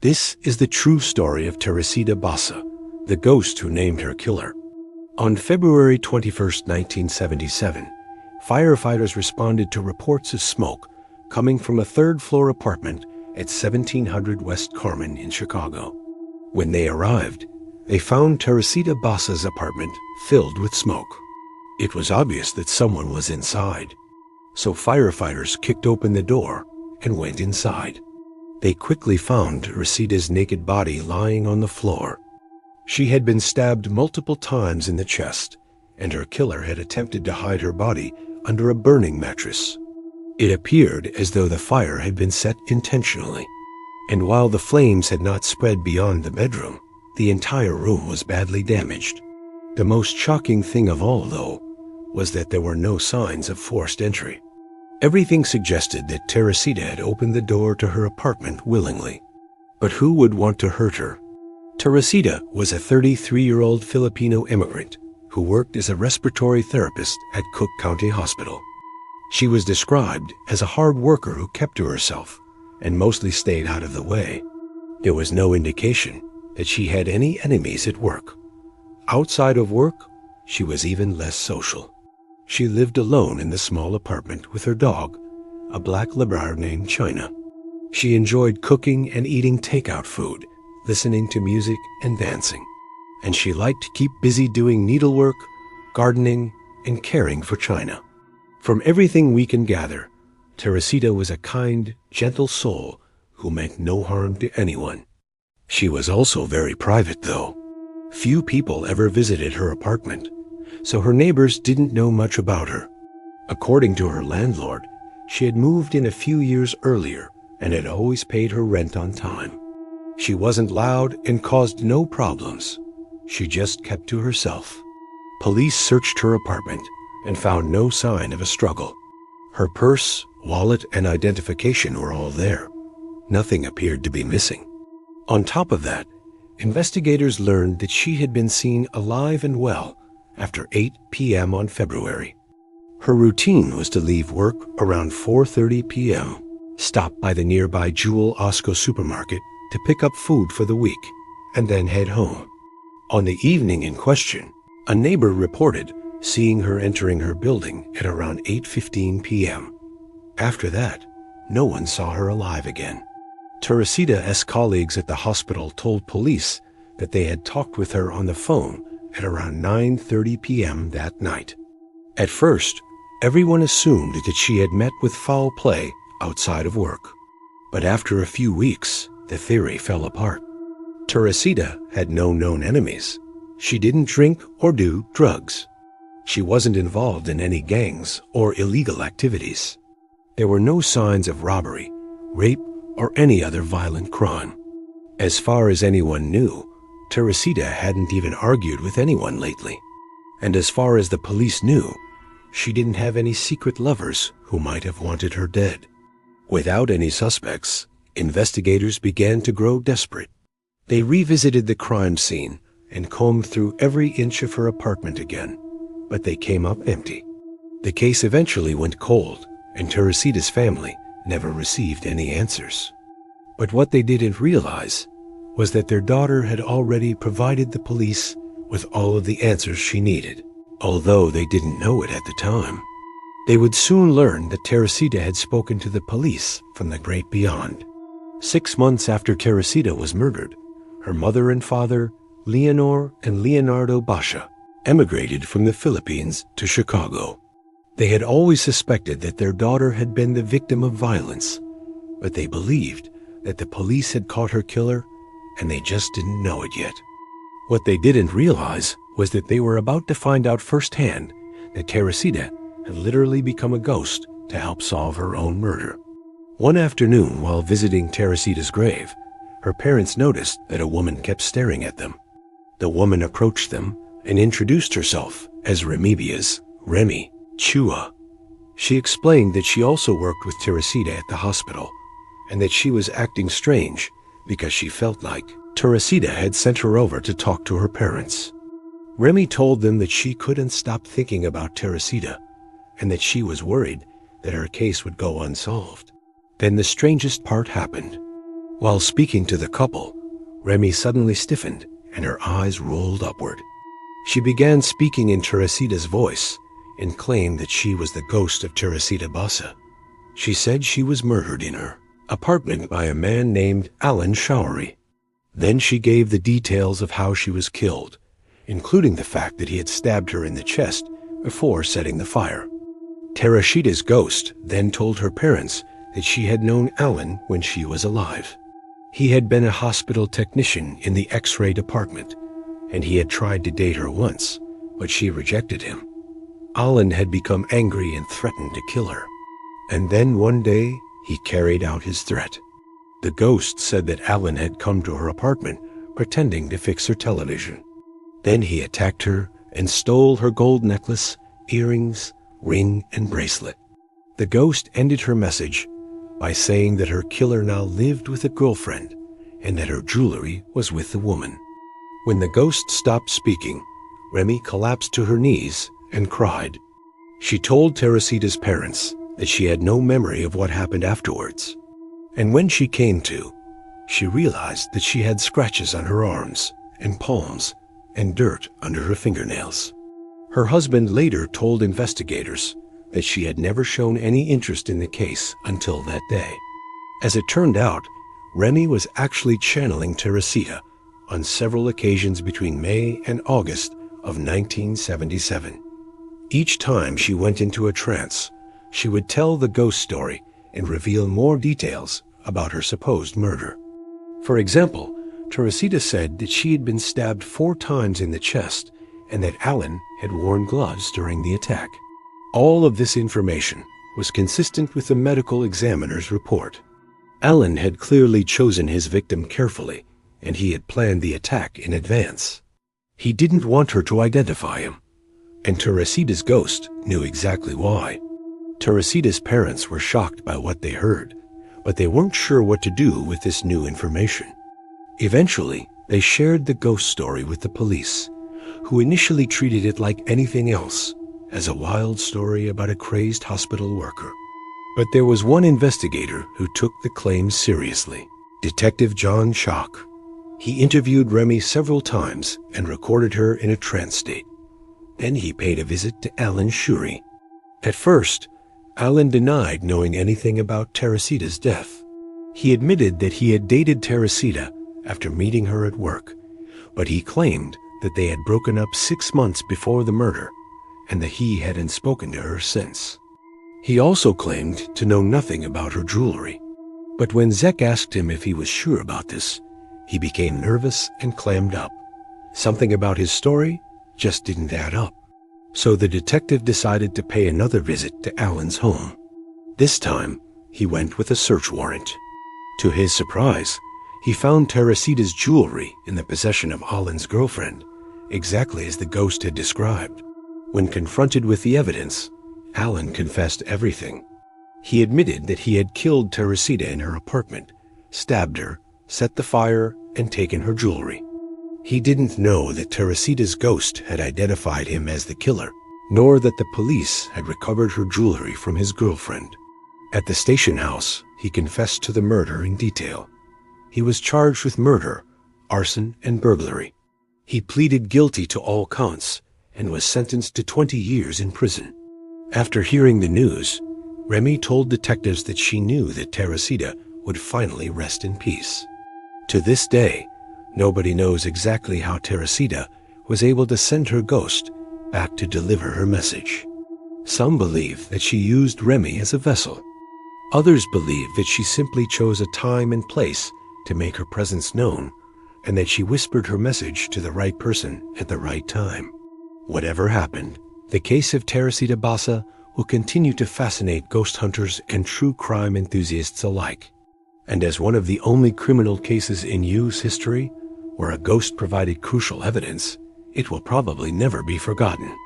This is the true story of Teresita Basa, the ghost who named her killer. On February 21, 1977, firefighters responded to reports of smoke coming from a third-floor apartment at 1700 West Carmen in Chicago. When they arrived, they found Teresita Basa's apartment filled with smoke. It was obvious that someone was inside, so firefighters kicked open the door and went inside. They quickly found Teresita's naked body lying on the floor. She had been stabbed multiple times in the chest, and her killer had attempted to hide her body under a burning mattress. It appeared as though the fire had been set intentionally, and while the flames had not spread beyond the bedroom, the entire room was badly damaged. The most shocking thing of all, though, was that there were no signs of forced entry. Everything suggested that Teresita had opened the door to her apartment willingly. But who would want to hurt her? Teresita was a 33-year-old Filipino immigrant who worked as a respiratory therapist at Cook County Hospital. She was described as a hard worker who kept to herself and mostly stayed out of the way. There was no indication that she had any enemies at work. Outside of work, she was even less social. She lived alone in the small apartment with her dog, a black Labrador named China. She enjoyed cooking and eating takeout food, listening to music and dancing. And she liked to keep busy doing needlework, gardening, and caring for China. From everything we can gather, Teresita was a kind, gentle soul who meant no harm to anyone. She was also very private, though. Few people ever visited her apartment, so her neighbors didn't know much about her. According to her landlord, she had moved in a few years earlier and had always paid her rent on time. She wasn't loud and caused no problems. She just kept to herself. Police searched her apartment and found no sign of a struggle. Her purse, wallet, and identification were all there. Nothing appeared to be missing. On top of that, investigators learned that she had been seen alive and well after 8 p.m. on February. Her routine was to leave work around 4:30 p.m., stop by the nearby Jewel Osco supermarket to pick up food for the week, and then head home. On the evening in question, a neighbor reported seeing her entering her building at around 8:15 p.m. After that, no one saw her alive again. Teresita's colleagues at the hospital told police that they had talked with her on the phone at around 9:30 p.m. that night. At first, everyone assumed that she had met with foul play outside of work. But after a few weeks, the theory fell apart. Teresita had no known enemies. She didn't drink or do drugs. She wasn't involved in any gangs or illegal activities. There were no signs of robbery, rape, or any other violent crime. As far as anyone knew, Teresita hadn't even argued with anyone lately. And as far as the police knew, she didn't have any secret lovers who might have wanted her dead. Without any suspects, investigators began to grow desperate. They revisited the crime scene and combed through every inch of her apartment again, but they came up empty. The case eventually went cold, and Teresita's family never received any answers. But what they didn't realize was that their daughter had already provided the police with all of the answers she needed, although they didn't know it at the time. They would soon learn that Teresita had spoken to the police from the great beyond. 6 months after Teresita was murdered, her mother and father, Leonor and Leonardo Basa, emigrated from the Philippines to Chicago. They had always suspected that their daughter had been the victim of violence, but they believed that the police had caught her killer and they just didn't know it yet. What they didn't realize was that they were about to find out firsthand that Teresita had literally become a ghost to help solve her own murder. One afternoon, while visiting Teresita's grave, her parents noticed that a woman kept staring at them. The woman approached them and introduced herself as Remibia's Remy Chua. She explained that she also worked with Teresita at the hospital and that she was acting strange because she felt like Teresita had sent her over to talk to her parents. Remy told them that she couldn't stop thinking about Teresita and that she was worried that her case would go unsolved. Then the strangest part happened. While speaking to the couple, Remy suddenly stiffened and her eyes rolled upward. She began speaking in Teresita's voice and claimed that she was the ghost of Teresita Basa. She said she was murdered in her apartment by a man named Alan Showery. Then she gave the details of how she was killed, including the fact that he had stabbed her in the chest before setting the fire. Teresita's ghost then told her parents that she had known Alan when she was alive. He had been a hospital technician in the X-ray department, and he had tried to date her once, but she rejected him. Alan had become angry and threatened to kill her. And then one day, he carried out his threat. The ghost said that Alan had come to her apartment pretending to fix her television. Then he attacked her and stole her gold necklace, earrings, ring, and bracelet. The ghost ended her message by saying that her killer now lived with a girlfriend and that her jewelry was with the woman. When the ghost stopped speaking, Remy collapsed to her knees and cried. She told Teresita's parents that she had no memory of what happened afterwards. And when she came to, she realized that she had scratches on her arms and palms and dirt under her fingernails. Her husband later told investigators that she had never shown any interest in the case until that day. As it turned out, Remy was actually channeling Teresita on several occasions between May and August of 1977. Each time she went into a trance, she would tell the ghost story and reveal more details about her supposed murder. For example, Teresita said that she had been stabbed 4 times in the chest and that Alan had worn gloves during the attack. All of this information was consistent with the medical examiner's report. Alan had clearly chosen his victim carefully, and he had planned the attack in advance. He didn't want her to identify him, and Teresita's ghost knew exactly why. Teresita's parents were shocked by what they heard, but they weren't sure what to do with this new information. Eventually, they shared the ghost story with the police, who initially treated it like anything else, as a wild story about a crazed hospital worker. But there was one investigator who took the claims seriously, Detective John Schock. He interviewed Remy several times and recorded her in a trance state. Then he paid a visit to Alan Showery. At first, Alan denied knowing anything about Teresita's death. He admitted that he had dated Teresita after meeting her at work, but he claimed that they had broken up 6 months before the murder and that he hadn't spoken to her since. He also claimed to know nothing about her jewelry. But when Zek asked him if he was sure about this, he became nervous and clammed up. Something about his story just didn't add up. So the detective decided to pay another visit to Alan's home. This time, he went with a search warrant. To his surprise, he found Teresita's jewelry in the possession of Alan's girlfriend, exactly as the ghost had described. When confronted with the evidence, Alan confessed everything. He admitted that he had killed Teresita in her apartment, stabbed her, set the fire, and taken her jewelry. He didn't know that Teresita's ghost had identified him as the killer, nor that the police had recovered her jewelry from his girlfriend. At the station house, he confessed to the murder in detail. He was charged with murder, arson, and burglary. He pleaded guilty to all counts and was sentenced to 20 years in prison. After hearing the news, Remy told detectives that she knew that Teresita would finally rest in peace. To this day, nobody knows exactly how Teresita was able to send her ghost back to deliver her message. Some believe that she used Remy as a vessel. Others believe that she simply chose a time and place to make her presence known, and that she whispered her message to the right person at the right time. Whatever happened, the case of Teresita Basa will continue to fascinate ghost hunters and true crime enthusiasts alike. And as one of the only criminal cases in U.S. history where a ghost provided crucial evidence, it will probably never be forgotten.